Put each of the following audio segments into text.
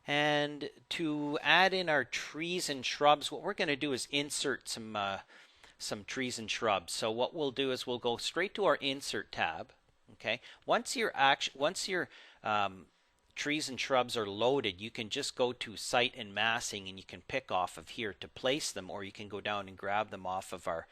And to add in our trees and shrubs, what we're going to do is insert some trees and shrubs. So what we'll do is we'll go straight to our insert tab. Okay. Once your trees and shrubs are loaded, you can just go to site and massing and you can pick off of here to place them, or you can go down and grab them off of our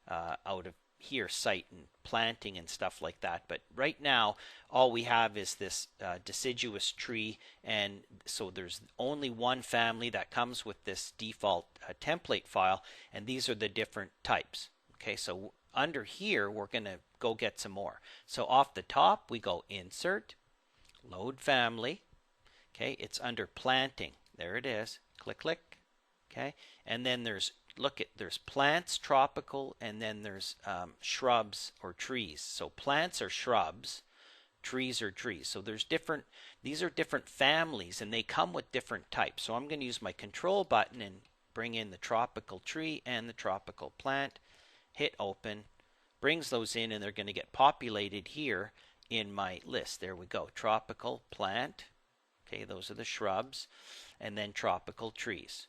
out of here site and planting and stuff like that. But right now all we have is this deciduous tree, and so there's only one family that comes with this default template file, and these are the different types. Okay, so under here we're going to go get some more. So off the top we go insert, load family. Okay, it's under planting. There it is. Click, click. Okay, and then there's plants, tropical, and then there's shrubs or trees. So plants are shrubs, trees are trees. So these are different families, and they come with different types. So I'm going to use my control button and bring in the tropical tree and the tropical plant. Hit open, brings those in, and they're going to get populated here in my list. There we go. Tropical plant. Okay, those are the shrubs, and then tropical trees.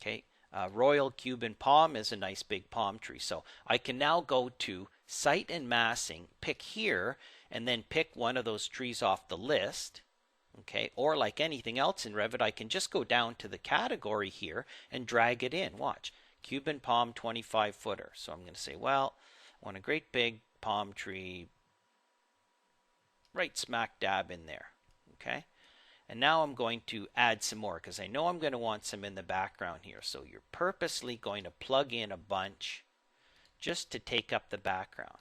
Okay. Royal Cuban palm is a nice big palm tree. So I can now go to site and massing, pick here, and then pick one of those trees off the list. Okay, or like anything else in Revit, I can just go down to the category here and drag it in. Watch, Cuban palm 25 footer. So I'm going to say, well, I want a great big palm tree right smack dab in there. Okay. And now I'm going to add some more because I know I'm going to want some in the background here. So you're purposely going to plug in a bunch just to take up the background.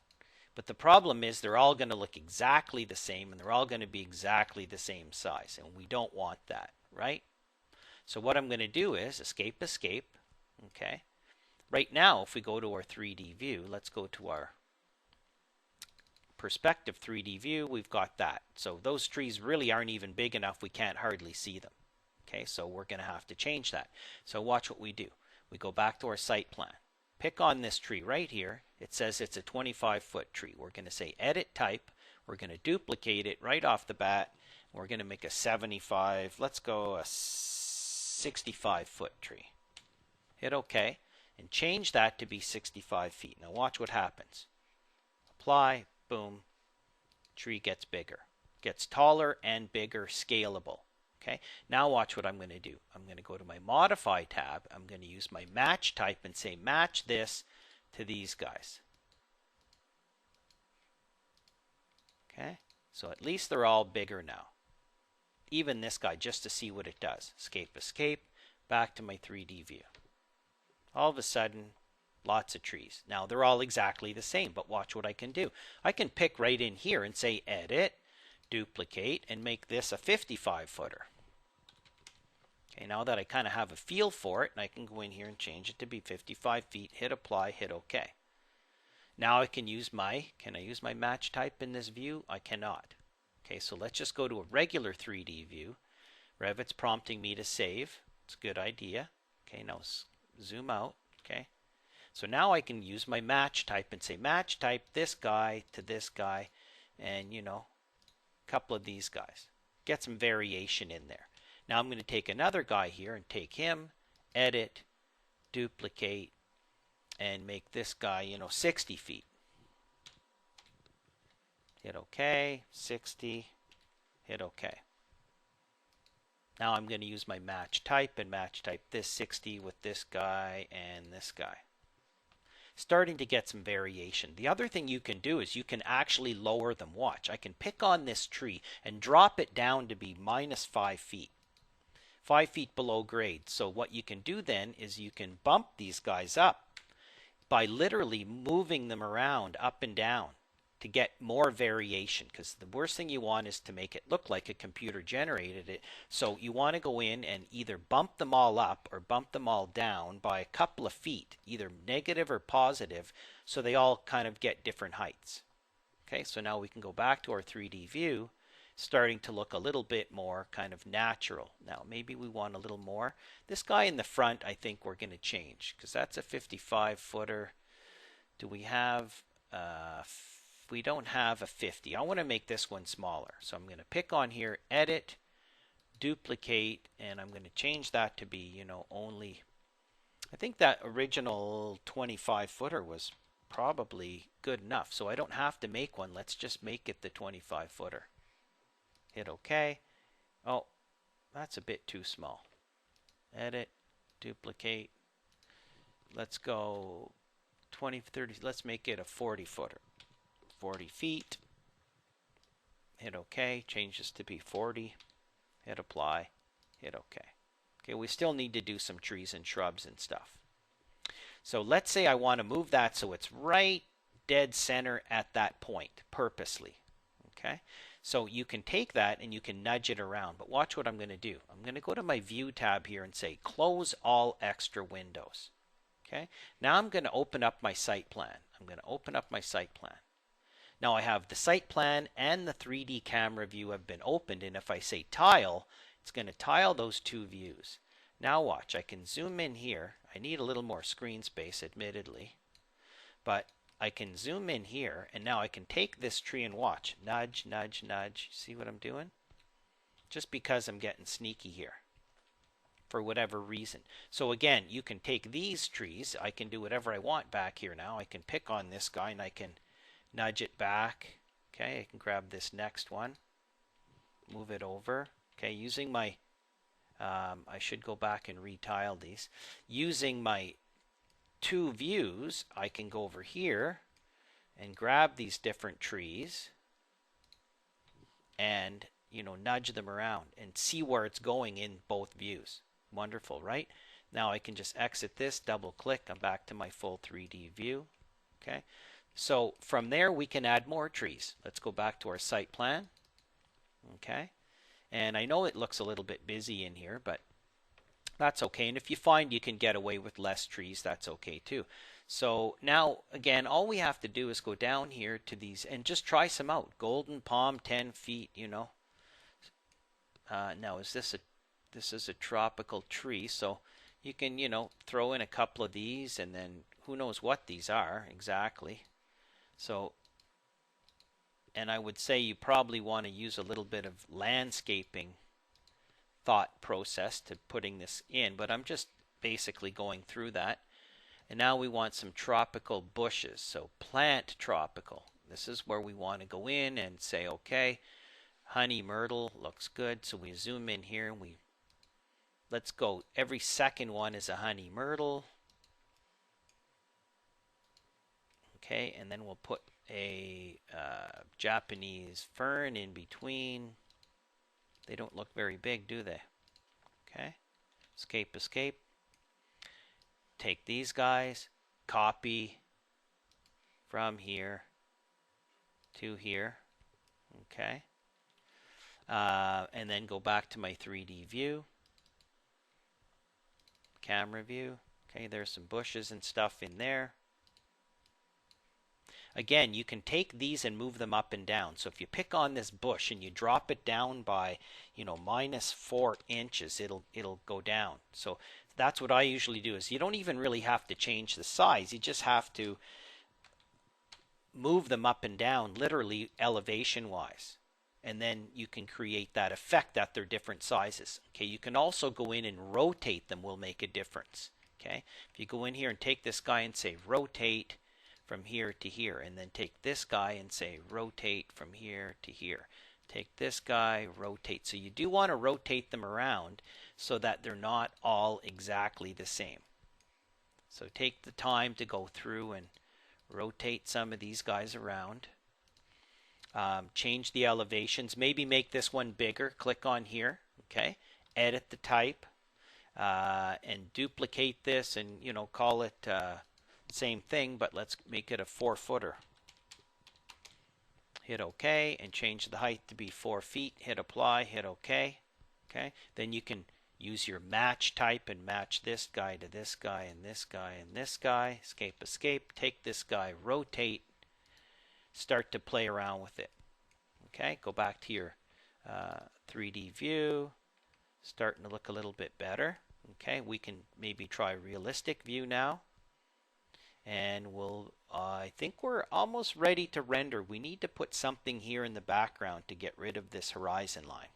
But the problem is they're all going to look exactly the same, and they're all going to be exactly the same size, and we don't want that, right? So what I'm going to do is escape, escape. Okay. Right now, if we go to our 3D view, let's go to our perspective 3D view, we've got that. So those trees really aren't even big enough, we can't hardly see them. Okay, so we're going to have to change that. So watch what we do. We go back to our site plan. Pick on this tree right here. It says it's a 25-foot tree. We're going to say edit type. We're going to duplicate it right off the bat. We're going to make a 75, let's go a 65-foot tree. Hit OK and change that to be 65 feet. Now watch what happens. Apply. Boom, tree gets bigger, gets taller and bigger, scalable. Okay, now watch what I'm going to do. I'm going to go to my modify tab. I'm going to use my match type and say match this to these guys. Okay, so at least they're all bigger now. Even this guy, just to see what it does. Escape, escape, back to my 3D view. All of a sudden, lots of trees. Now they're all exactly the same, but watch what I can do. I can pick right in here and say edit, duplicate, and make this a 55-footer. Okay, now that I kind of have a feel for it, and I can go in here and change it to be 55 feet, hit apply, hit OK. Now I can use can I use my match type in this view? I cannot. Okay, so let's just go to a regular 3D view. Revit's prompting me to save. It's a good idea. Okay, now zoom out. Okay. So now I can use my match type and say match type this guy to this guy, and a couple of these guys. Get some variation in there. Now I'm going to take another guy here and take him, edit, duplicate, and make this guy 60 feet. Hit OK, 60, hit OK. Now I'm going to use my match type and match type this 60 with this guy and this guy. Starting to get some variation. The other thing you can do is you can actually lower them. Watch, I can pick on this tree and drop it down to be minus 5 feet. 5 feet below grade. So what you can do then is you can bump these guys up by literally moving them around up and down to get more variation, because the worst thing you want is to make it look like a computer generated it. So you want to go in and either bump them all up or bump them all down by a couple of feet, either negative or positive, so they all kind of get different heights. Okay, so now we can go back to our 3D view, starting to look a little bit more kind of natural. Now maybe we want a little more. This guy in the front, I think we're going to change, because that's a 55-footer. Do we have we don't have a 50. I want to make this one smaller. So I'm going to pick on here, edit, duplicate, and I'm going to change that to be, only, I think that original 25 footer was probably good enough. So I don't have to make one. Let's just make it the 25 footer. Hit OK. Oh, that's a bit too small. Edit, duplicate. Let's go 20, 30. Let's make it a 40 footer. 40 feet. Hit OK. Change this to be 40. Hit apply. Hit OK. Okay, we still need to do some trees and shrubs and stuff. So let's say I want to move that so it's right dead center at that point purposely. Okay, so you can take that and you can nudge it around, but watch what I'm going to do. I'm going to go to my view tab here and say close all extra windows. Okay, now I'm going to open up my site plan. I'm going to open up my site plan. Now I have the site plan and the 3D camera view have been opened, and if I say tile, it's going to tile those two views. Now watch, I can zoom in here. I need a little more screen space, admittedly, but I can zoom in here, and now I can take this tree and watch. Nudge, nudge, nudge. See what I'm doing? Just because I'm getting sneaky here for whatever reason. So again, you can take these trees. I can do whatever I want back here now. I can pick on this guy and I can nudge it back. Okay, I can grab this next one, move it over. Okay, using my, I should go back and retile these. Using my two views, I can go over here and grab these different trees and, nudge them around and see where it's going in both views. Wonderful, right? Now I can just exit this, double click, I'm back to my full 3D view. Okay, so from there we can add more trees. Let's go back to our site plan. Okay, and I know it looks a little bit busy in here, but that's okay. And if you find you can get away with less trees, that's okay too. So now, again, all we have to do is go down here to these and just try some out. Golden palm, 10 feet, Now, this is a tropical tree, so you can, throw in a couple of these, and then who knows what these are exactly. So, and I would say you probably want to use a little bit of landscaping thought process to putting this in, but I'm just basically going through that. And now we want some tropical bushes, so plant tropical. This is where we want to go in and say, okay, honey myrtle looks good. So we zoom in here and let's go. Every second one is a honey myrtle. Okay, and then we'll put a Japanese fern in between. They don't look very big, do they? Okay, escape, escape. Take these guys, copy from here to here. Okay, and then go back to my 3D view, camera view. Okay, there's some bushes and stuff in there. Again, you can take these and move them up and down. So if you pick on this bush and you drop it down by, -4 inches, it'll go down. So that's what I usually do. Is you don't even really have to change the size. You just have to move them up and down, literally elevation wise. And then you can create that effect that they're different sizes. Okay, you can also go in and rotate them, will make a difference. Okay, if you go in here and take this guy and say rotate from here to here, and then take this guy and say rotate from here to here. Take this guy, rotate. So you do want to rotate them around so that they're not all exactly the same. So take the time to go through and rotate some of these guys around. Change the elevations. Maybe make this one bigger. Click on here. Okay. Edit the type and duplicate this and call it same thing, but let's make it a 4-footer. Hit OK and change the height to be 4 feet. Hit apply. Hit OK. Okay. Then you can use your match type and match this guy to this guy and this guy and this guy. Escape, escape. Take this guy, rotate. Start to play around with it. Okay. Go back to your 3D view. Starting to look a little bit better. Okay. We can maybe try realistic view now. And I think we're almost ready to render. We need to put something here in the background to get rid of this horizon line.